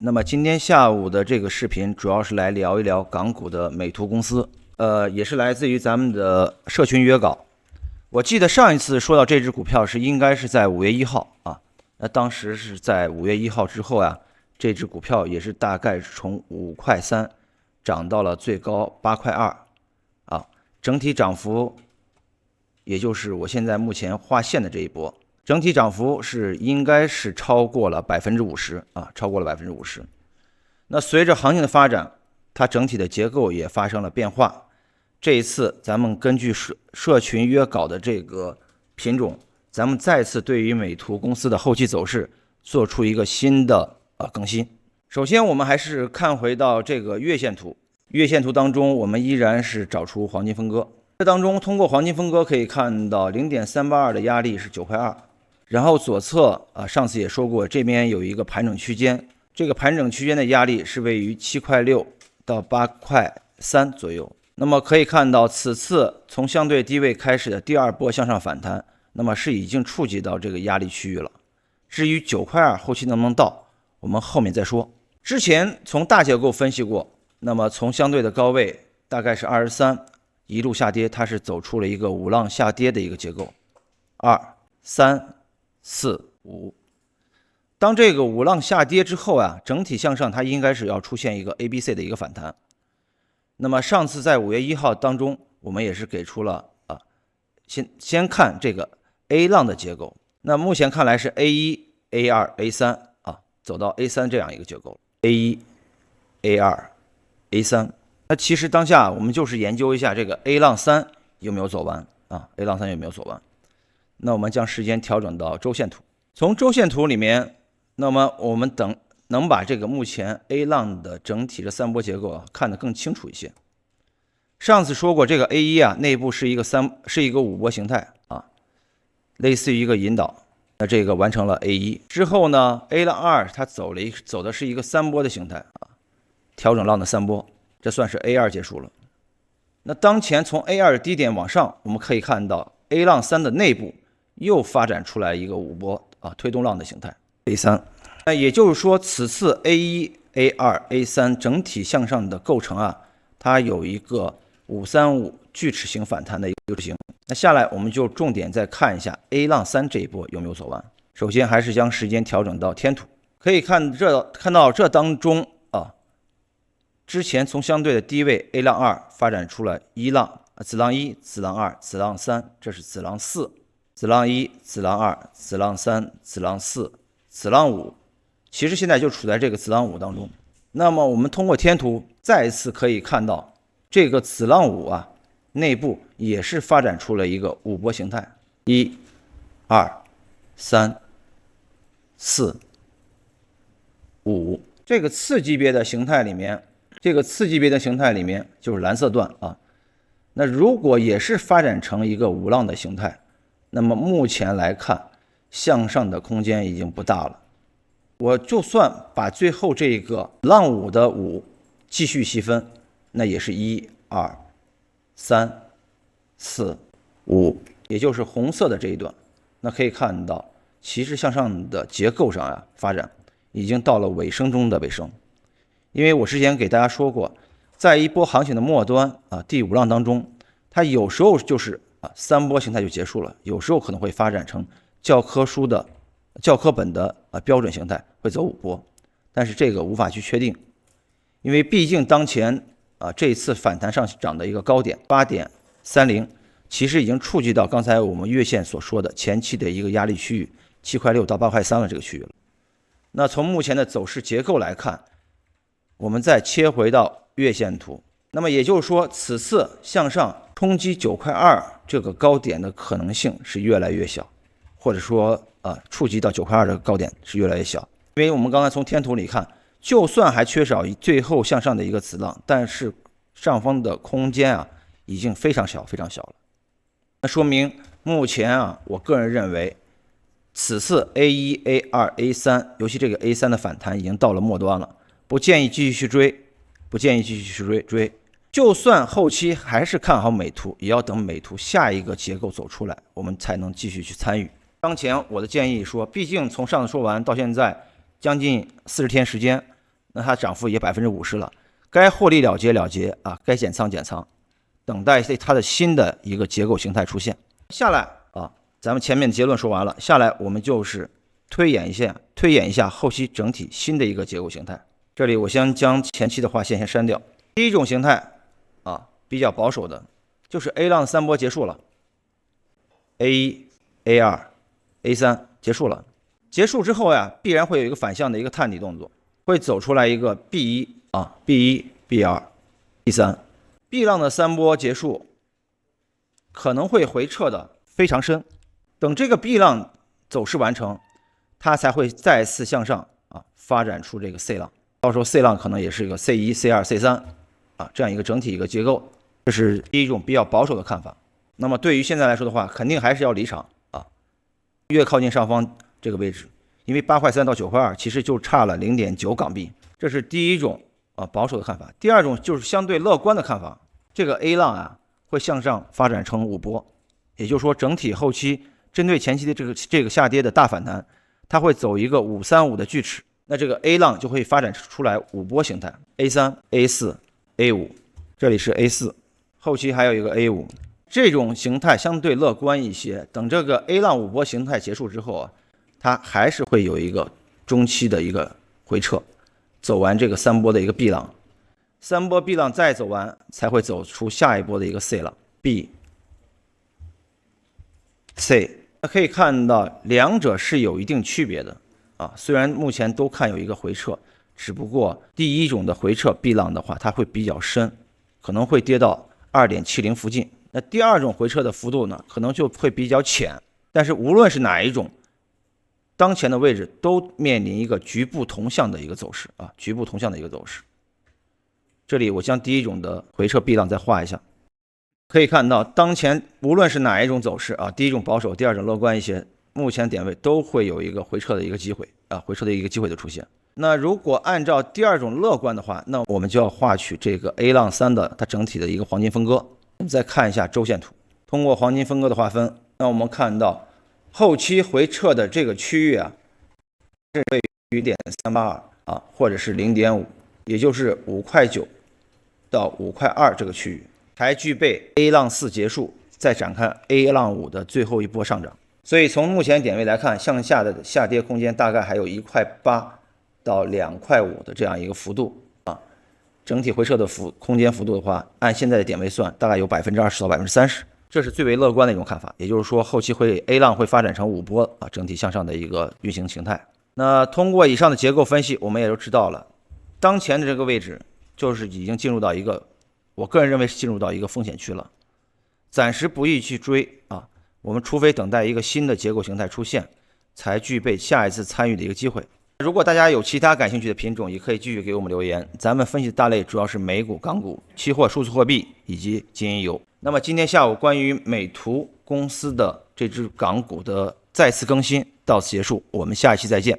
那么今天下午的这个视频主要是来聊一聊港股的美图公司，也是来自于咱们的社群约稿。我记得上一次说到这只股票应该是在5月1号啊，那当时是在5月1号之后呀，这只股票也是大概从5.3块涨到了最高8.2块啊，整体涨幅也就是我现在目前画线的这一波。整体涨幅应该是超过了50%啊，超过了50%。那随着行情的发展，它整体的结构也发生了变化。这一次咱们根据社群约稿的这个品种，咱们再次对于美图公司的后期走势做出一个新的更新。首先我们还是看回到这个月线图，月线图当中我们依然是找出黄金分割。这当中通过黄金分割可以看到 0.382 的压力是9.2块。然后左侧上次也说过，这边有一个盘整区间，这个盘整区间的压力是位于7.6块到8.3块左右。那么可以看到，此次从相对低位开始的第二波向上反弹，那么是已经触及到这个压力区域了。至于9.2块后期能不能到，我们后面再说。之前从大结构分析过，那么从相对的高位大概是23，一路下跌，它是走出了一个五浪下跌的一个结构，2、3、4、5。当这个五浪下跌之后啊，整体向上它应该是要出现一个 ABC 的一个反弹。那么上次在5月1号当中，我们也是给出了先看这个 A 浪的结构。那目前看来是 A1、A2、A3 走到 A3 这样一个结构。A1、A2、A3。那其实当下我们就是研究一下这个 A 浪3有没有走完，A 浪3有没有走完。那我们将时间调整到周线图，从周线图里面，那么我们能把这个目前 A 浪的整体的三波结构看得更清楚一些。上次说过，这个 A1 内部是一个5波形态类似于一个引导。那这个完成了 A1 之后呢 ，A 浪2它走的是一个3波的形态调整浪的3波，这算是 A2 结束了。那当前从 A2 的低点往上，我们可以看到 A 浪3的内部又发展出来一个5波推动浪的形态 A3。那也就是说，此次 A1、A2、A3 整体向上的构成它有一个535锯齿形反弹的一个形。那下来我们就重点再看一下 A 浪3这一波有没有走完。首先还是将时间调整到天图，可以看到这当中之前从相对的低位 A 浪2发展出了一浪，子浪1、子浪2、子浪3，这是子浪4，子浪1、子浪2、子浪3、子浪4、子浪5。其实现在就处在这个子浪5当中。那么我们通过天图再一次可以看到，这个子浪5内部也是发展出了一个5波形态，1、2、3、4、5。这个次级别的形态里面，就是蓝色段那如果也是发展成一个5浪的形态，那么目前来看，向上的空间已经不大了。我就算把最后这个浪5的5继续细分，那也是1、2、3、4、5，也就是红色的这一段。那可以看到，其实向上的结构上发展已经到了尾声中的尾声。因为我之前给大家说过，在一波行情的末端第5浪当中，它有时候就是3波形态就结束了，有时候可能会发展成教科本的标准形态，会走5波，但是这个无法去确定，因为毕竟当前这一次反弹上涨的一个高点 8.30， 其实已经触及到刚才我们月线所说的前期的一个压力区域7.6块到8.3块的这个区域了。那从目前的走势结构来看，我们再切回到月线图，那么也就是说，此次向上冲击9.2块这个高点的可能性是越来越小，或者说触及到9.2块这个高点是越来越小。因为我们刚才从天图里看，就算还缺少最后向上的一个子浪，但是上方的空间已经非常小了。那说明目前我个人认为，此次 A1、A2、A3， 尤其这个 A3 的反弹已经到了末端了，不建议继续去追。就算后期还是看好美图，也要等美图下一个结构走出来，我们才能继续去参与。当前我的建议说，毕竟从上次说完到现在将近40天时间，那它涨幅也50%了，该获利了结了结啊，该减仓减仓，等待它的新的一个结构形态出现。下来啊，咱们前面的结论说完了，下来我们就是推演一下后期整体新的一个结构形态。这里我先将前期的划线先删掉。第一种形态啊，比较保守的，就是 A 浪3波结束了 ，A1、A2、A3 结束了。结束之后呀，必然会有一个反向的一个探底动作，会走出来一个 B1 啊 ，B1、B2、B3。B 浪的3波结束，可能会回撤的非常深。等这个 B 浪走势完成，它才会再次向上啊，发展出这个 C 浪。到时候 C 浪可能也是一个 C1、C2、C3 啊，这样一个整体一个结构。这是第一种比较保守的看法。那么对于现在来说的话，肯定还是要离场啊，越靠近上方这个位置，因为8块3到9块2其实就差了0.9港币。这是第一种啊保守的看法。第二种就是相对乐观的看法，这个 A 浪啊会向上发展成5波，也就是说整体后期针对前期的这个下跌的大反弹，它会走一个535的锯齿，那这个 A 浪就会发展出来5波形态 ，A3、A4、A5， 这里是 A4， 后期还有一个 A5， 这种形态相对乐观一些。等这个 A 浪5波形态结束之后啊，它还是会有一个中期的一个回撤，走完这个3波的一个 B 浪，3波 B 浪再走完，才会走出下一波的一个 C 浪 B、C。可以看到两者是有一定区别的啊，虽然目前都看有一个回撤，只不过第一种的回撤 B 浪的话，它会比较深，可能会跌到 2.70 附近。那第二种回撤的幅度呢，可能就会比较浅。但是无论是哪一种，当前的位置都面临一个局部同向的一个走势啊，局部同向的一个走势。这里我将第一种的回撤 B 浪再画一下，可以看到当前无论是哪一种走势啊，第一种保守，第二种乐观一些，目前点位都会有一个回撤的一个机会啊，回撤的一个机会的出现。那如果按照第二种乐观的话，那我们就要画取这个 A 浪3的它整体的一个黄金分割。我们再看一下周线图，通过黄金分割的划分，那我们看到后期回撤的这个区域啊，是位于0.382啊，或者是0.5，也就是5块9到5块2这个区域，才具备 A 浪4结束再展开 A 浪5的最后一波上涨。所以从目前点位来看，向下的下跌空间大概还有1块8到2块5的这样一个幅度啊。整体回撤的空间幅度的话，按现在的点位算，大概有20%到30%，这是最为乐观的一种看法。也就是说，后期A 浪会发展成5波啊，整体向上的一个运行形态。那通过以上的结构分析，我们也就知道了，当前的这个位置就是已经进入到一个，我个人认为是进入到一个风险区了，暂时不宜去追啊。我们除非等待一个新的结构形态出现，才具备下一次参与的一个机会。如果大家有其他感兴趣的品种，也可以继续给我们留言。咱们分析的大类主要是美股、港股、期货、数字货币以及金银油。那么今天下午关于美图公司的这只港股的再次更新到此结束，我们下一期再见。